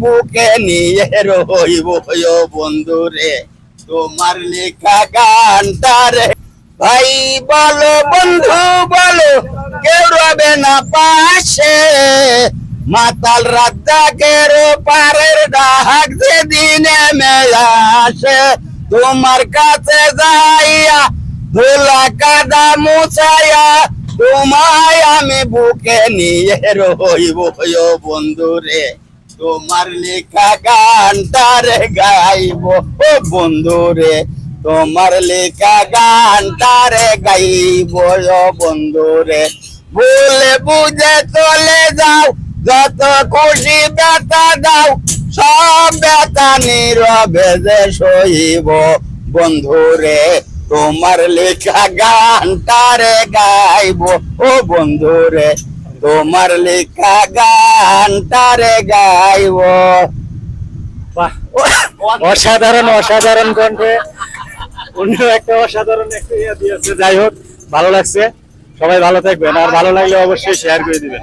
বুকে নিয়ে রইব বন্ধু রে তোমার লেখা গানটারে ভাই বলো বন্ধু বলো কেউ রবে না পাশে মাতাল রাত জাগের পারের ডাক যেদিনে মেলা আসে তোমার কাছে যাইয়া ধুলা কাদা মুছাইয়া তোমায় আমি বুকে নিয়ে রইব বন্ধু রে তোমার লেখা গানটারে গাইব ও বন্ধু রে তোমার লেখা গানটারে গাইব ও বন্ধু রে ভুলে বুঝে চলে যাও যত খুশি ব্যথা দাও সব ব্যথা নীরবে যে সইব বন্ধু রে তোমার লেখা গানটারে গাইব ও বন্ধু রে তোমার লেখা গানটারে গাইব বাহ, অসাধারণ অসাধারণ কণ্ঠে অন্য একটা অসাধারণ একটা ইয়ে দিয়েছে। যাই হোক, ভালো লাগছে। সবাই ভালো থাকবেন, আর ভালো লাগলে অবশ্যই শেয়ার করে দিবেন।